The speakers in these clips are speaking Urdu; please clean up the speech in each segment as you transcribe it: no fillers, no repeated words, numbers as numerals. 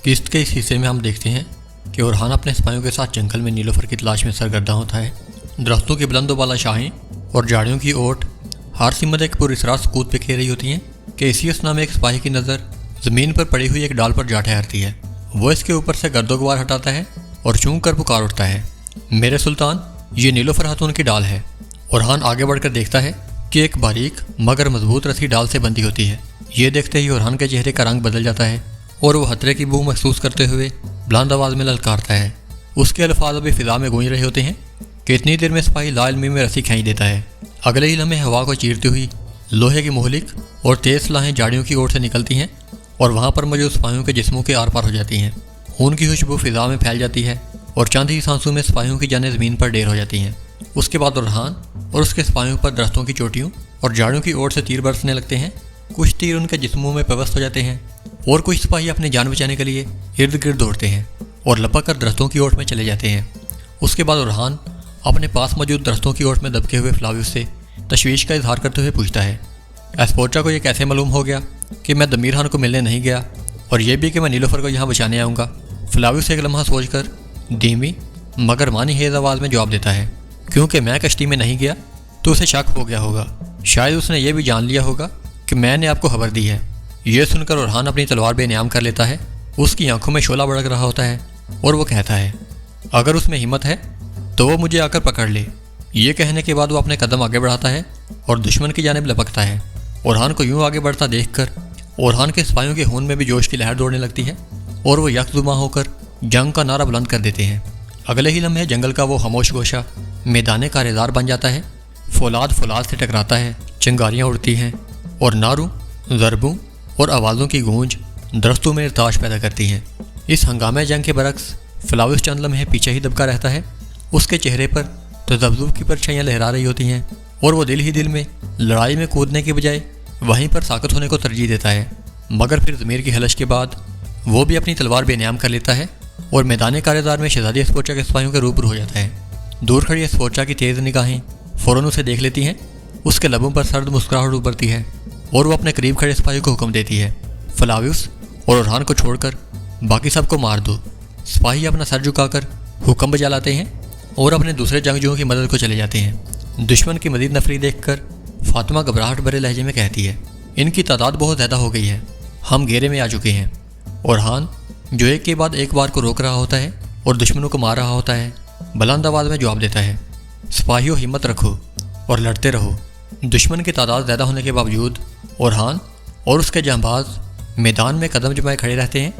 قسط کے اس حصے میں ہم دیکھتے ہیں کہ اورحان اپنے سپاہیوں کے ساتھ جنگل میں نیلوفر کی تلاش میں سرگرداں ہوتا ہے۔ درختوں کی بلند و بالا شاخیں اور جھاڑیوں کی اوٹ ہر سمت ایک پر اسرار سکوت پہ کھیل رہی ہوتی ہیں کہ اسی اسنا میں ایک سپاہی کی نظر زمین پر پڑی ہوئی ایک ڈال پر جا ٹھہرتی ہے۔ وہ اس کے اوپر سے گرد و غبار ہٹاتا ہے اور چونک کر پکار اٹھتا ہے، میرے سلطان، یہ نیلوفر خاتون کی ڈال ہے۔ اورحان آگے بڑھ کر دیکھتا ہے کہ ایک باریک مگر مضبوط رسی ڈال سے بندھی ہوتی ہے۔ یہ دیکھتے ہی اورحان کے چہرے کا رنگ بدل جاتا ہے اور وہ خطرے کی بو محسوس کرتے ہوئے بلند آواز میں للکارتا ہے۔ اس کے الفاظ ابھی فضا میں گونج رہے ہوتے ہیں کہ اتنی دیر میں سپاہی لا علمی میں رسی کھینچ دیتا ہے۔ اگلے ہی لمحے ہوا کو چیرتی ہوئی لوہے کی مہلک اور تیز سلاحیں جھاڑیوں کی اوٹ سے نکلتی ہیں اور وہاں پر موجود سپاہیوں کے جسموں کے آر پار ہو جاتی ہیں۔ خون کی خوشبو فضا میں پھیل جاتی ہے اور چند ہی سانسوں میں سپاہیوں کی جانیں زمین پر ڈھیر ہو جاتی ہیں۔ اس کے بعد اورحان اور اس کے سپاہیوں پر درختوں کی چوٹیوں اور جھاڑیوں کی اوٹ سے تیر برسنے لگتے ہیں۔ کچھ تیر ان کے جسموں میں پیوست ہو جاتے ہیں اور کچھ سپاہی اپنی جان بچانے کے لیے ارد گرد دوڑتے ہیں اور لپک کر درختوں کی اوٹ میں چلے جاتے ہیں۔ اس کے بعد اورحان اپنے پاس موجود درختوں کی اوٹ میں دبکے ہوئے فلاویوس سے تشویش کا اظہار کرتے ہوئے پوچھتا ہے، ایسپورچا کو یہ کیسے معلوم ہو گیا کہ میں دمیر خان کو ملنے نہیں گیا، اور یہ بھی کہ میں نیلوفر کو یہاں بچانے آؤں گا؟ فلاویوس ایک لمحہ سوچ کر دھیمی مگر معنی خیز آواز میں جواب دیتا ہے، کیونکہ میں کشتی میں نہیں گیا تو اسے شک ہو گیا ہوگا، شاید اس نے یہ بھی جان لیا ہوگا کہ میں نے آپ کو خبر دی ہے۔ یہ سن کر اورحان اپنی تلوار بے نیام کر لیتا ہے۔ اس کی آنکھوں میں شعلہ بھڑک رہا ہوتا ہے اور وہ کہتا ہے، اگر اس میں ہمت ہے تو وہ مجھے آ کر پکڑ لے۔ یہ کہنے کے بعد وہ اپنے قدم آگے بڑھاتا ہے اور دشمن کی جانب لپکتا ہے۔ اورحان کو یوں آگے بڑھتا دیکھ کر اورحان کے سپاہیوں کے خون میں بھی جوش کی لہر دوڑنے لگتی ہے اور وہ یکزما ہو کر جنگ کا نعرہ بلند کر دیتے ہیں۔ اگلے ہی لمحے جنگل کا وہ خاموش گوشہ میدان کارزار بن جاتا ہے۔ فولاد سے ٹکراتا ہے، چنگاریاں اڑتی ہیں اور نعروں، ضربوں اور آوازوں کی گونج درختوں میں ارتعاش پیدا کرتی ہیں۔ اس ہنگامہ جنگ کے برعکس فلاویوس چند لمحے پیچھے ہی دبکا رہتا ہے۔ اس کے چہرے پر تذبذب کی پرچھائیاں لہرا رہی ہوتی ہیں اور وہ دل ہی دل میں لڑائی میں کودنے کے بجائے وہیں پر ساکت ہونے کو ترجیح دیتا ہے، مگر پھر ضمیر کی خلش کے بعد وہ بھی اپنی تلوار بے نیام کر لیتا ہے اور میدان کارزار میں شہزادی ایسپورچا کے سپاہیوں کے روبرو ہو جاتا ہے۔ دور کھڑی ایسپورچا کی تیز نگاہیں فوراً اسے دیکھ لیتی ہیں۔ اس کے لبوں پر سرد مسکراہٹ ابھرتی ہے اور وہ اپنے قریب کھڑے سپاہی کو حکم دیتی ہے، فلاویوس اور اورحان کو چھوڑ کر باقی سب کو مار دو۔ سپاہی اپنا سر جھکا کر حکم بجا لاتے ہیں اور اپنے دوسرے جنگجوؤں کی مدد کو چلے جاتے ہیں۔ دشمن کی مزید نفری دیکھ کر فاطمہ گھبراہٹ بھرے لہجے میں کہتی ہے، ان کی تعداد بہت زیادہ ہو گئی ہے، ہم گھیرے میں آ چکے ہیں۔ اورحان جو ایک کے بعد ایک بار کو روک رہا ہوتا ہے اور دشمنوں کو مار رہا ہوتا ہے، بلند آواز میں جواب دیتا ہے، سپاہیوں ہمت رکھو اور لڑتے رہو۔ دشمن کی تعداد زیادہ ہونے کے باوجود اورحان اور اس کے جانباز میدان میں قدم جمائے کھڑے رہتے ہیں۔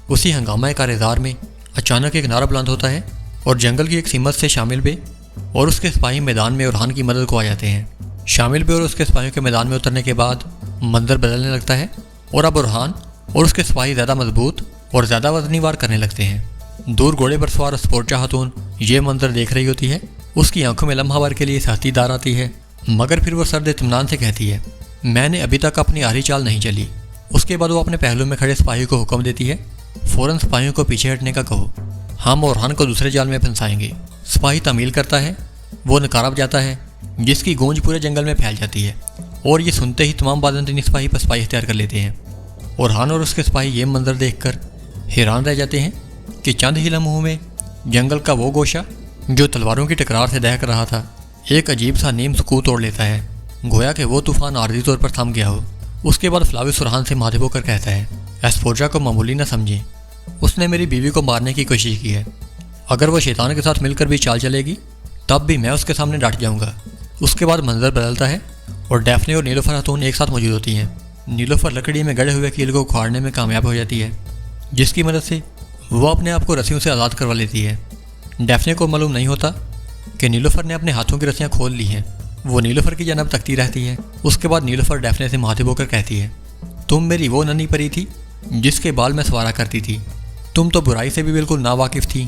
اسی ہنگامہ کارزار میں اچانک ایک نعرہ بلند ہوتا ہے اور جنگل کی ایک سمت سے شامل بے اور اس کے سپاہی میدان میں اورحان کی مدد کو آ جاتے ہیں۔ شامل بے اور اس کے سپاہیوں کے میدان میں اترنے کے بعد منظر بدلنے لگتا ہے اور اب اورحان اور اس کے سپاہی زیادہ مضبوط اور زیادہ وزنی وار کرنے لگتے ہیں۔ دور گھوڑے پر سوار ایسپورچا خاتون یہ منظر دیکھ رہی ہوتی ہے۔ اس کی آنکھوں میں لمحہ بھر کے لیے سختی دار آتی ہے، مگر پھر وہ سرد اطمینان سے کہتی ہے، میں نے ابھی تک اپنی آخری چال نہیں چلی۔ اس کے بعد وہ اپنے پہلو میں کھڑے سپاہی کو حکم دیتی ہے، فوراً سپاہیوں کو پیچھے ہٹنے کا کہو، ہم اورحان کو دوسرے جال میں پھنسائیں گے۔ سپاہی تعمیل کرتا ہے، وہ نکارا بجاتا ہے جس کی گونج پورے جنگل میں پھیل جاتی ہے اور یہ سنتے ہی تمام بازنطینی سپاہی پسپائی اختیار کر لیتے ہیں۔ اورحان اور اس کے سپاہی یہ منظر دیکھ کر حیران رہ جاتے ہیں کہ چند ہی لمحوں میں جنگل کا وہ گوشہ جو تلواروں کی ٹکرار سے دہک رہا تھا ایک عجیب سا نیم سکوت توڑ لیتا ہے، گویا کہ وہ طوفان عارضی طور پر تھم گیا ہو۔ اس کے بعد فلاویوس اورحان سے ماتھے ہو کر کہتا ہے، ایسپورچا کو معمولی نہ سمجھیں، اس نے میری بیوی کو مارنے کی کوشش کی ہے، اگر وہ شیطان کے ساتھ مل کر بھی چال چلے گی تب بھی میں اس کے سامنے ڈٹ جاؤں گا۔ اس کے بعد منظر بدلتا ہے اور ڈیفنے اور نیلوفر خاتون ایک ساتھ موجود ہوتی ہیں۔ نیلوفر لکڑی میں گڑے ہوئے کیل کو اکھاڑنے میں کامیاب ہو جاتی ہے، جس کی مدد سے وہ اپنے آپ کو رسیوں سے آزاد کروا لیتی ہے۔ ڈیفنے کو معلوم نہیں ہوتا کہ نیلوفر نے اپنے ہاتھوں کی رسیاں کھول لی ہیں۔ وہ نیلوفر کی جانب تکتی رہتی ہے۔ اس کے بعد نیلوفر ڈیفنے سے ماتھے ہو کر کہتی ہے، تم میری وہ ننھی پری تھی جس کے بال میں سوارا کرتی تھی، تم تو برائی سے بھی بالکل ناواقف تھی،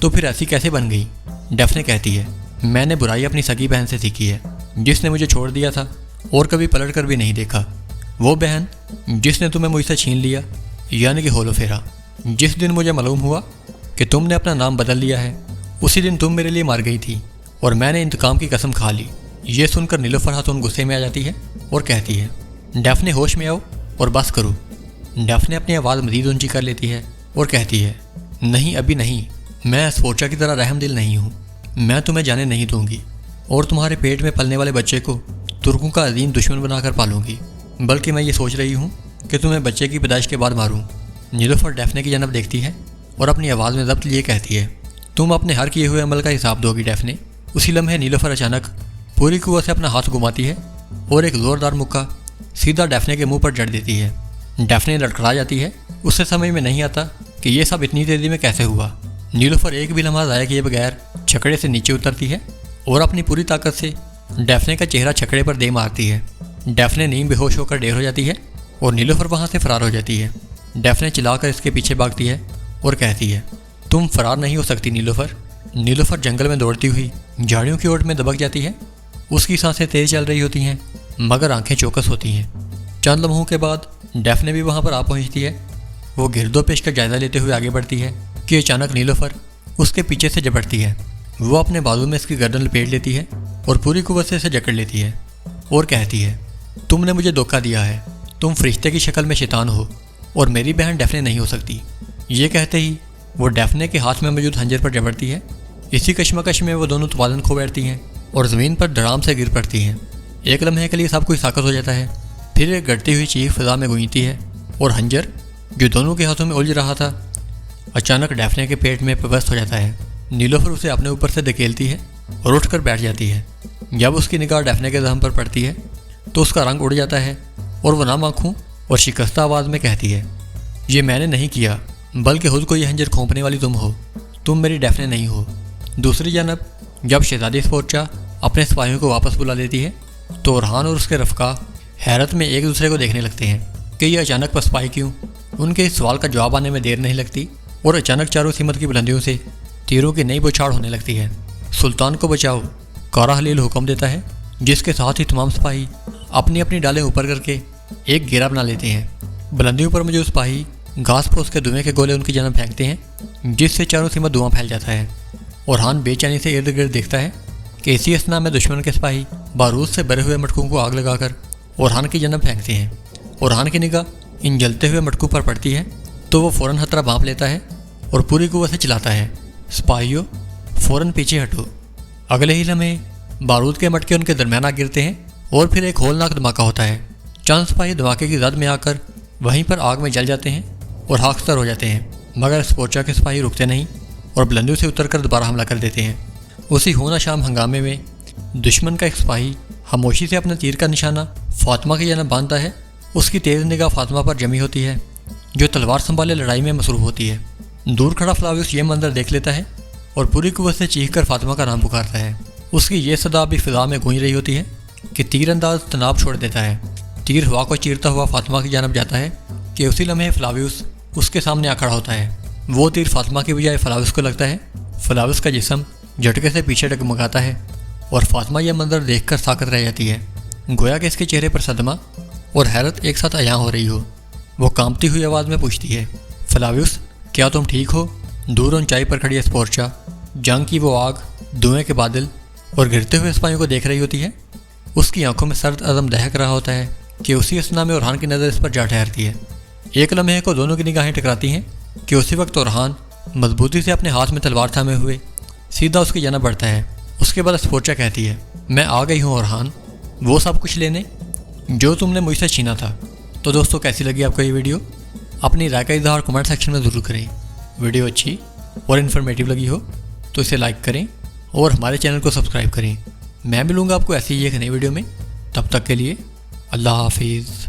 تو پھر ایسی کیسے بن گئی؟ ڈیفنے کہتی ہے، میں نے برائی اپنی سگی بہن سے سیکھی ہے جس نے مجھے چھوڑ دیا تھا اور کبھی پلٹ کر بھی نہیں دیکھا، وہ بہن جس نے تمہیں مجھ سے چھین لیا، یعنی کہ ہولو پھیرا۔ جس دن مجھے معلوم ہوا کہ تم نے اپنا نام بدل لیا ہے اسی دن تم میرے لیے مر گئی تھی اور میں نے انتقام کی قسم کھا لی۔ یہ سن کر نیلوفر خاتون غصے میں آ جاتی ہے اور کہتی ہے، ڈیفنے ہوش میں آؤ اور بس کرو۔ ڈیفنے اپنی آواز مزید اونچی کر لیتی ہے اور کہتی ہے نہیں ابھی نہیں، میں اسپورچا کی طرح رحم دل نہیں ہوں، میں تمہیں جانے نہیں دوں گی اور تمہارے پیٹ میں پلنے والے بچے کو ترکوں کا عظیم دشمن بنا کر پالوں گی، بلکہ میں یہ سوچ رہی ہوں کہ تمہیں بچے کی پیدائش کے بعد ماروں۔ نیلوفر ڈیفنے کی جانب دیکھتی ہے اور اپنی آواز میں ضبط لیے کہتی ہے تم اپنے ہر کیے ہوئے عمل کا حساب دو گی ڈیفنے۔ اسی لمحے نیلوفر اچانک پوری قوت سے اپنا ہاتھ گھماتی ہے اور ایک زوردار مکہ سیدھا ڈیفنے کے منہ پر جڑ دیتی ہے۔ ڈیفنے لڑکھڑا جاتی ہے، اس سے سمجھ میں نہیں آتا کہ یہ سب اتنی تیزی میں کیسے ہوا۔ نیلوفر ایک بھی لمحہ ضائع کیے بغیر چھکڑے سے نیچے اترتی ہے اور اپنی پوری طاقت سے ڈیفنے کا چہرہ چھکڑے پر دے مارتی ہے۔ ڈیفنے نیم بے ہوش ہو کر ڈیر ہو جاتی ہے اور نیلوفر وہاں سے فرار ہو جاتی ہے۔ ڈیفنے چلا کر اس کے پیچھے بھاگتی ہے اور کہتی ہے تم فرار نہیں ہو سکتی نیلوفر۔ نیلوفر جنگل میں دوڑتی ہوئی جھاڑیوں کی اوٹ میں دبک جاتی ہے، اس کی سانسیں تیز چل رہی ہوتی ہیں مگر آنکھیں چوکس ہوتی ہیں۔ چند لمحوں کے بعد ڈیفنے بھی وہاں پر آ پہنچتی ہے۔ وہ گرد و پیش کا جائزہ لیتے ہوئے آگے بڑھتی ہے کہ اچانک نیلوفر اس کے پیچھے سے جھپٹتی ہے۔ وہ اپنے بازو میں اس کی گردن لپیٹ لیتی ہے اور پوری قوت سے اسے جکڑ لیتی ہے اور کہتی ہے تم نے مجھے دھوکہ دیا ہے، تم فرشتے کی شکل میں شیطان ہو اور میری بہن ڈیفنے نہیں ہو سکتی۔ یہ کہتے ہی وہ ڈیفنے کے ہاتھ میں موجود خنجر پر جبڑتی ہے۔ اسی کشمکش میں وہ دونوں توازن کھو بیٹھتی ہیں اور زمین پر دھڑام سے گر پڑتی ہیں۔ ایک لمحے کے لیے سب کچھ ساکت ہو جاتا ہے، پھر ایک گڑتی ہوئی چیخ فضا میں گونجتی ہے اور خنجر جو دونوں کے ہاتھوں میں الجھ رہا تھا اچانک ڈیفنے کے پیٹ میں پیوست ہو جاتا ہے۔ نیلوفر اسے اپنے اوپر سے دھکیلتی ہے اور اٹھ کر بیٹھ جاتی ہے۔ جب اس کی نگاہ ڈیفنے کے زخم پر پڑتی ہے تو اس کا رنگ اڑ جاتا ہے اور وہ نام آنکھوں اور شکستہ آواز میں کہتی ہے یہ میں نے نہیں کیا، بلکہ خود کو یہ خنجر کھونپنے والی تم ہو، تم میری ڈیفنے نہیں ہو۔ دوسری جانب جب شہزادی اسپورچا اپنے سپاہیوں کو واپس بلا لیتی ہے تو اورہان اور اس کے رفقا حیرت میں ایک دوسرے کو دیکھنے لگتے ہیں کہ یہ اچانک پسپائی کیوں۔ ان کے اس سوال کا جواب آنے میں دیر نہیں لگتی اور اچانک چاروں سمت کی بلندیوں سے تیروں کی نئی بوچھاڑ ہونے لگتی ہے۔ سلطان کو بچاؤ، کارا حلیل حکم دیتا ہے، جس کے ساتھ ہی تمام سپاہی اپنی اپنی ڈالیں اوپر کر کے ایک گھیرا بنا لیتے ہیں۔ بلندیوں پر موجود سپاہی گھاس پھوس کے دھوئیں کے گولے ان کی جانب پھینکتے ہیں، جس سے چاروں سمت دھواں پھیل جاتا ہے۔ اورہان بے چینی سے ارد گرد دیکھتا ہے کہ اسی اثنا میں دشمن کے سپاہی بارود سے بھرے ہوئے مٹکوں کو آگ لگا کر اورہان کی جانب پھینکتے ہیں۔ اورہان کی نگاہ ان جلتے ہوئے مٹکوں پر پڑتی ہے تو وہ فوراً خطرہ بھانپ لیتا ہے اور پوری قوت سے چلاتا ہے سپاہیوں فوراً پیچھے ہٹو۔ اگلے ہی لمحے بارود کے مٹکے ان کے درمیان آ گرتے ہیں اور پھر ایک ہولناک دھماکہ ہوتا ہے۔ چند سپاہی دھماکے کی زد میں آ کر وہیں پر آگ میں جل جاتے ہیں اور خاکستر ہو جاتے ہیں، مگر اسپورچا کے سپاہی رکتے نہیں اور بلندیوں سے اتر کر دوبارہ حملہ کر دیتے ہیں۔ اسی ہونا شام ہنگامے میں دشمن کا ایک سپاہی خاموشی سے اپنا تیر کا نشانہ فاطمہ کی جانب باندھتا ہے۔ اس کی تیز نگاہ فاطمہ پر جمی ہوتی ہے جو تلوار سنبھالے لڑائی میں مصروف ہوتی ہے۔ دور کھڑا فلاویوس یہ منظر دیکھ لیتا ہے اور پوری قوت سے چیخ کر فاطمہ کا نام پکارتا ہے۔ اس کی یہ صدا بھی فضا میں گونج رہی ہوتی ہے کہ تیر انداز تناب چھوڑ دیتا ہے۔ تیر ہوا کو چیرتا ہوا فاطمہ کی جانب جاتا ہے کہ اسی لمحے فلاویوس اس کے سامنے آ کھڑا ہوتا ہے۔ وہ تیر فاطمہ کی بجائے فلاویوس کو لگتا ہے۔ فلاویوس کا جسم جھٹکے سے پیچھے ڈگمگاتا ہے اور فاطمہ یہ منظر دیکھ کر ساکت رہ جاتی ہے، گویا کہ اس کے چہرے پر صدمہ اور حیرت ایک ساتھ عیاں ہو رہی ہو۔ وہ کانپتی ہوئی آواز میں پوچھتی ہے فلاویوس کیا تم ٹھیک ہو؟ دور اونچائی پر کھڑی اسپورچا جنگ کی وہ آگ، دھوئیں کے بادل اور گرتے ہوئے سپاہیوں کو دیکھ رہی ہوتی ہے۔ اس کی آنکھوں میں سرد عزم دہک رہا ہوتا ہے کہ اسی اثنا میں اورہان کی نظر اس پر جا ٹھہرتی ہے۔ ایک لمحے کو دونوں کی نگاہیں ٹکراتی ہیں کہ اسی وقت اورہان مضبوطی سے اپنے ہاتھ میں تلوار تھامے ہوئے سیدھا اس کی جانب بڑھتا ہے۔ اس کے بعد اسپورچا کہتی ہے میں آ گئی ہوں اورہان، وہ سب کچھ لینے جو تم نے مجھ سے چھینا تھا۔ تو دوستو کیسی لگی آپ کو یہ ویڈیو؟ اپنی رائے کا اظہار کمنٹ سیکشن میں ضرور کریں۔ ویڈیو اچھی اور انفارمیٹیو لگی ہو تو اسے لائک کریں اور ہمارے چینل کو سبسکرائب کریں۔ میں ملوں گا آپ کو ایسی ہی ایک نئی ویڈیو میں، تب تک کے لیے اللہ حافظ۔